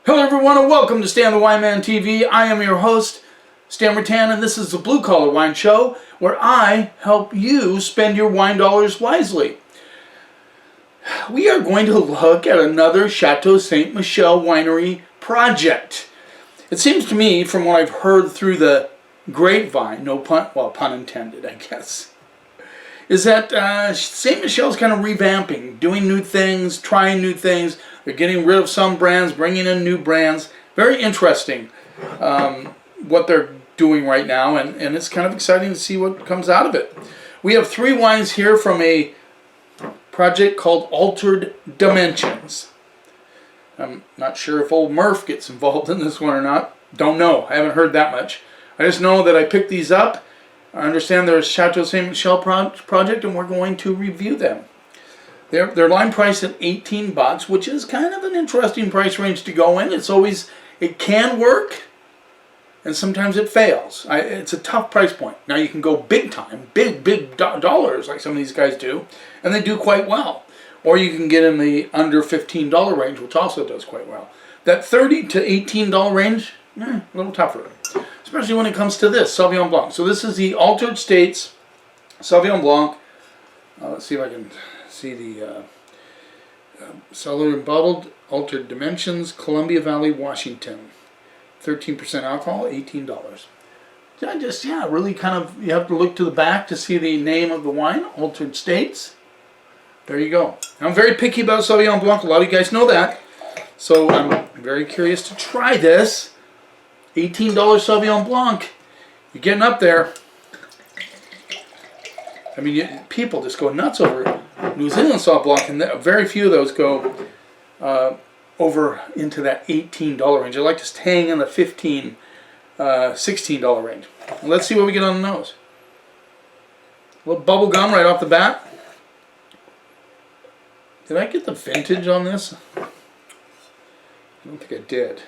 Hello everyone and welcome to Stan the Wine Man TV. I am your host, Stan Rattan, and this is the Blue Collar Wine Show where I help you spend your wine dollars wisely. We are going to look at another Chateau Ste Michelle Winery project. It seems to me, from what I've heard through the grapevine, no pun, well, pun intended, I guess, is that Ste Michelle's kind of revamping, doing new things, trying new things. They're getting rid of some brands, bringing in new brands. Very interesting what they're doing right now, and it's kind of exciting to see what comes out of it. We have 3 wines here from a project called Altered Dimensions. I'm not sure if old Murph gets involved in this one or not. Don't know. I haven't heard that much. I just know that I picked these up. I understand there's Chateau Ste Michelle project, and we're going to review them. They're line priced at $18, which is kind of an interesting price range to go in. It can work, and sometimes it fails. It's a tough price point. Now you can go big time, big dollars like some of these guys do, and they do quite well. Or you can get in the under $15 range, which also does quite well. That $30 to $18 range, a little tougher, especially when it comes to this Sauvignon Blanc. So this is the Altered States Sauvignon Blanc. Let's see if I can see the cellar and bottled, Altered Dimensions, Columbia Valley, Washington. 13% alcohol, $18. Really kind of, you have to look to the back to see the name of the wine, Altered States. There you go. I'm very picky about Sauvignon Blanc. A lot of you guys know that. So I'm very curious to try this. $18 Sauvignon Blanc. You're getting up there. I mean, people just go nuts over it. New Zealand Sauvignon Blanc, and very few of those go over into that $18 range. I like to hang in the $15, $16 range. Let's see what we get on the nose. A little bubble gum right off the bat. Did I get the vintage on this? I don't think I did.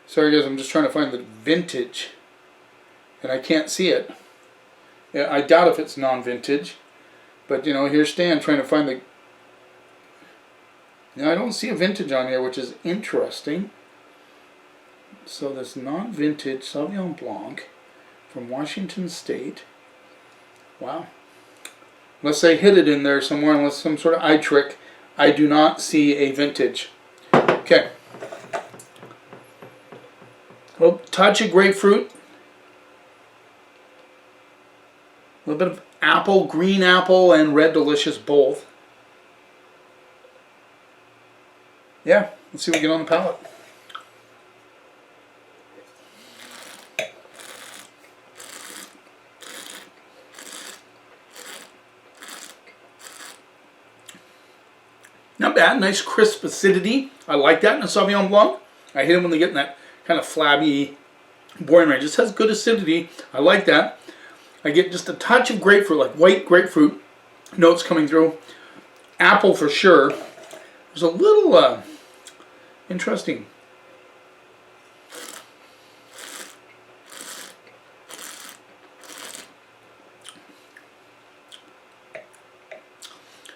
Sorry guys, I'm just trying to find the vintage, and I can't see it. Yeah, I doubt if it's non-vintage, but you know, here's Stan trying to find the... Now I don't see a vintage on here, which is interesting. So this non-vintage Sauvignon Blanc from Washington State. Wow. Unless they hid it in there somewhere, unless some sort of eye trick, I do not see a vintage. Okay. Well, touch of grapefruit. A little bit of apple, green apple, and red delicious both. Yeah, let's see what we get on the palate. Not bad, nice crisp acidity. I like that in a Sauvignon Blanc. I hate them when they get in that kind of flabby, boring range. It has good acidity. I like that. I get just a touch of grapefruit, like white grapefruit notes coming through. Apple for sure. There's a little interesting.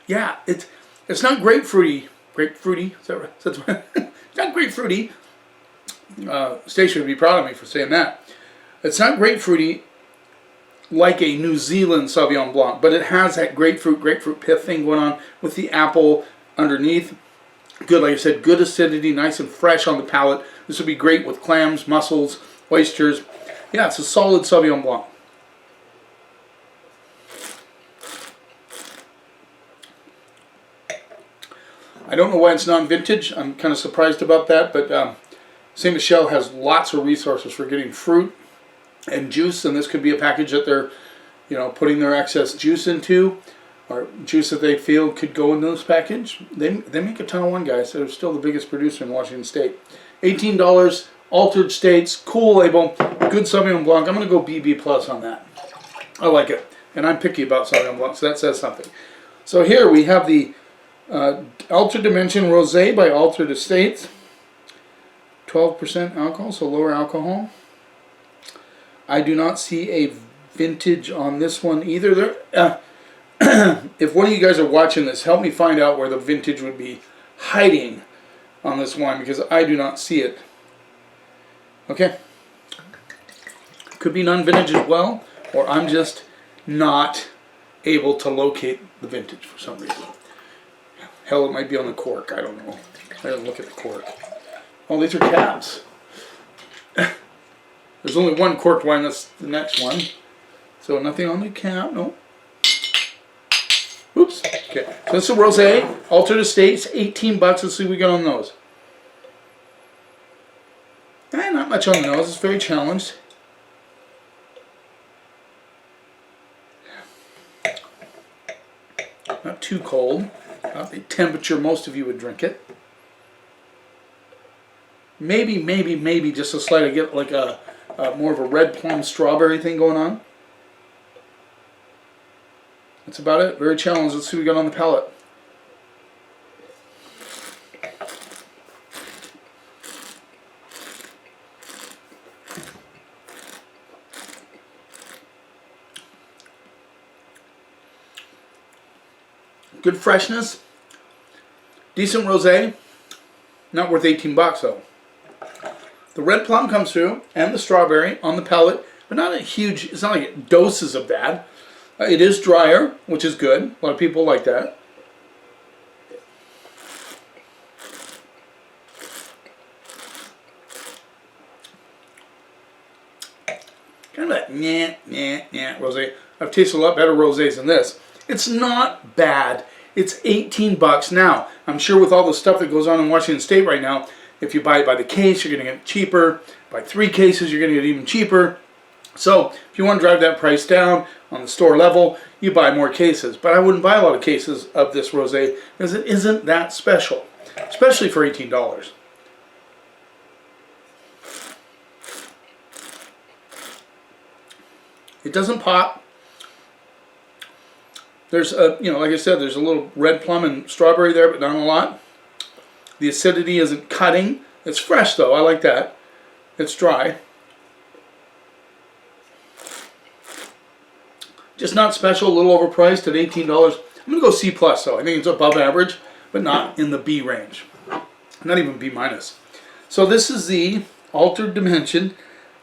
Yeah, it's not grapefruity. Grapefruity? Is that right? That's right. It's not grapefruity. Stacia would be proud of me for saying that. It's not grapefruity like a New Zealand Sauvignon Blanc, but it has that grapefruit pith thing going on with the apple underneath. Good, like I said, good acidity, nice and fresh on the palate. This would be great with clams, mussels, oysters. Yeah, it's a solid Sauvignon Blanc. I don't know why it's non-vintage. I'm kind of surprised about that, but Ste Michelle has lots of resources for getting fruit and juice, and this could be a package that they're, you know, putting their excess juice into, or juice that they feel could go in this package. They make a ton of wine, guys. They're still the biggest producer in Washington State. $18, Altered States, cool label, good Sauvignon Blanc. I'm going to go BB plus on that. I like it, and I'm picky about Sauvignon Blanc, so that says something. So here we have the Altered Dimension Rosé by Altered Estates. 12% alcohol, so lower alcohol. I do not see a vintage on this one either. If one of you guys are watching this, help me find out where the vintage would be hiding on this wine because I do not see it. Okay. Could be non-vintage as well, or I'm just not able to locate the vintage for some reason. Hell, it might be on the cork. I don't know. I didn't look at the cork. Oh, these are cabs. There's only one corked wine. That's the next one. So nothing on the cap. No. Oops. Okay. So this is a rosé, altered estates, $18. Let's see what we got on those. Not much on the nose. It's very challenged. Not too cold. Not the temperature most of you would drink it. Maybe just a slight. I get like a more of a red plum strawberry thing going on. That's about it. Very challenged. Let's see what we got on the palate. Good freshness. Decent rosé. Not worth $18 though. The red plum comes through and the strawberry on the palate, but not a huge, it's not like it doses of that. It is drier, which is good. A lot of people like that. Kind of that rosé. I've tasted a lot better rosés than this. It's not bad. It's $18 now. I'm sure with all the stuff that goes on in Washington State right now, if you buy it by the case, you're going to get it cheaper. Buy 3 cases, you're going to get it even cheaper. So if you want to drive that price down on the store level, you buy more cases. But I wouldn't buy a lot of cases of this rosé because it isn't that special, especially for $18. It doesn't pop. There's a, like I said, there's a little red plum and strawberry there, but not a lot. The acidity isn't cutting. It's fresh though. I like that. It's dry. Just not special. A little overpriced at $18. I'm gonna go C+ though. I think it's above average, but not in the B range. Not even B-. So this is the Altered Dimension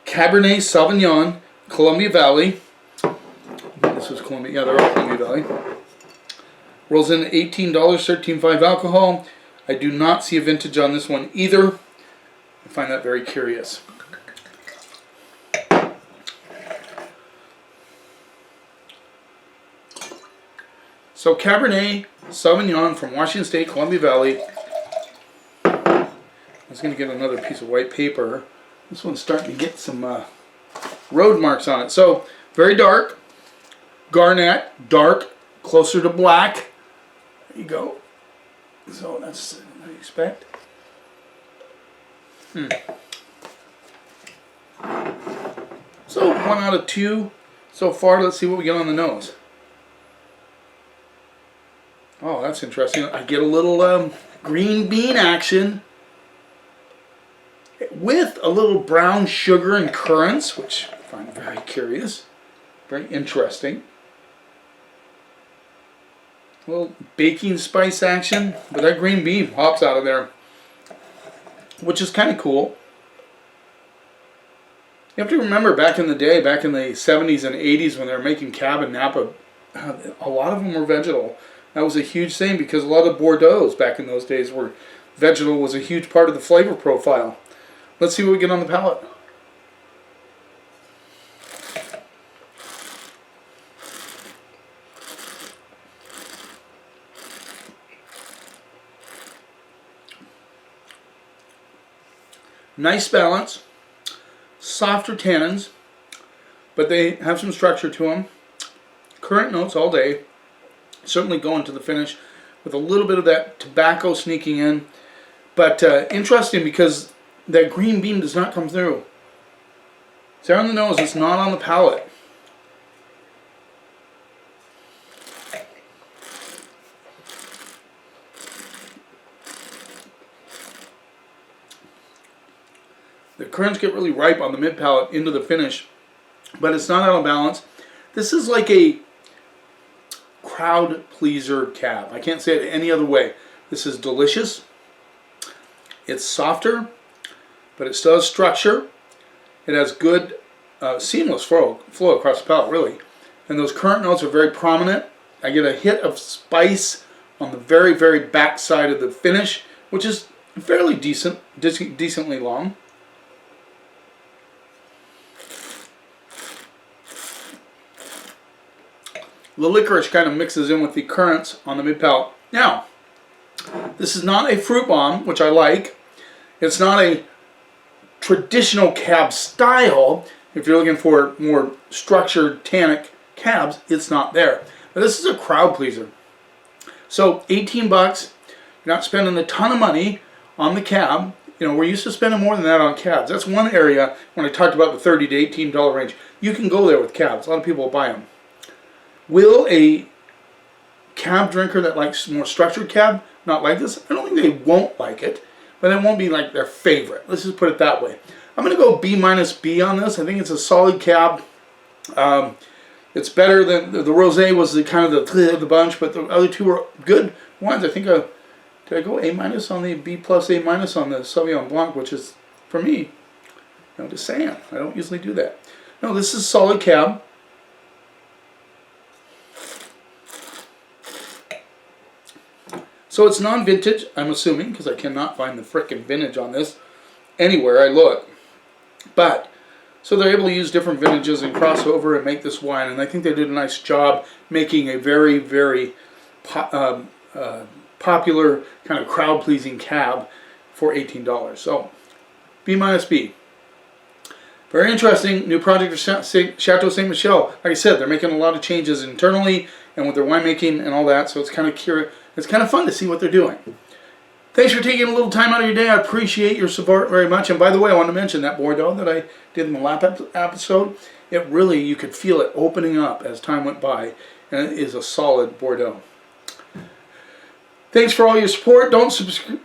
Cabernet Sauvignon, Columbia Valley. This was Columbia. Yeah, they're all Columbia Valley. Rolls in $18, 13.5 alcohol. I do not see a vintage on this one either. I find that very curious. So Cabernet Sauvignon from Washington State, Columbia Valley. I was going to get another piece of white paper. This one's starting to get some road marks on it. So very dark, garnet, dark, closer to black. There you go. So that's what you expect. So 1 out of 2 so far. Let's see what we get on the nose. Oh, that's interesting. I get a little green bean action with a little brown sugar and currants, which I find very curious, very interesting. A little baking spice action, but that green bean hops out of there, which is kind of cool. You have to remember back in the day, back in the 70s and 80s when they were making Cab and Napa, a lot of them were vegetal. That was a huge thing because a lot of Bordeaux back in those days were vegetal, was a huge part of the flavor profile. Let's see what we get on the palate. Nice balance, softer tannins, but they have some structure to them. Currant notes all day. Certainly go into the finish with a little bit of that tobacco sneaking in. But interesting because that green bean does not come through. It's there on the nose, it's not on the palate. The currants get really ripe on the mid palate into the finish, but it's not out of balance. This is like a crowd pleaser cab. I can't say it any other way. This is delicious. It's softer, but it still has structure. It has good seamless flow across the palate, really. And those currant notes are very prominent. I get a hit of spice on the very, very back side of the finish, which is fairly decently long. The licorice kind of mixes in with the currants on the mid-palate. Now, this is not a fruit bomb, which I like. It's not a traditional cab style. If you're looking for more structured tannic cabs, it's not there. But this is a crowd pleaser. So 18 bucks, you're not spending a ton of money on the cab. You know, we're used to spending more than that on cabs. That's one area when I talked about the $30 to $18 range. You can go there with cabs. A lot of people will buy them. Will a cab drinker that likes more structured cab not like this? I don't think they won't like it, but it won't be like their favorite. Let's just put it that way. I'm going to go B-B on this. I think it's a solid cab. It's better than the rosé was the kind of the bunch, but the other two were good ones. I think did I go A- on the B plus A- on the Sauvignon Blanc, which is for me, you know, just saying. I don't usually do that. No, this is solid cab. So it's non-vintage, I'm assuming, because I cannot find the frickin' vintage on this anywhere I look. But, so they're able to use different vintages and cross over and make this wine, and I think they did a nice job making a very, very popular, kind of crowd-pleasing cab for $18. So, B-B. Very interesting new project of Chateau Ste Michelle. Like I said, they're making a lot of changes internally and with their winemaking and all that, so it's kind of curious. It's kind of fun to see what they're doing. Thanks for taking a little time out of your day. I appreciate your support very much. And by the way, I want to mention that Bordeaux that I did in the last episode. It really, you could feel it opening up as time went by. And it is a solid Bordeaux. Thanks for all your support. Don't subscribe.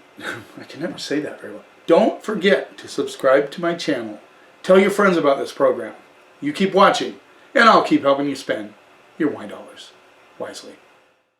I can never say that very well. Don't forget to subscribe to my channel. Tell your friends about this program. You keep watching, and I'll keep helping you spend your wine dollars wisely.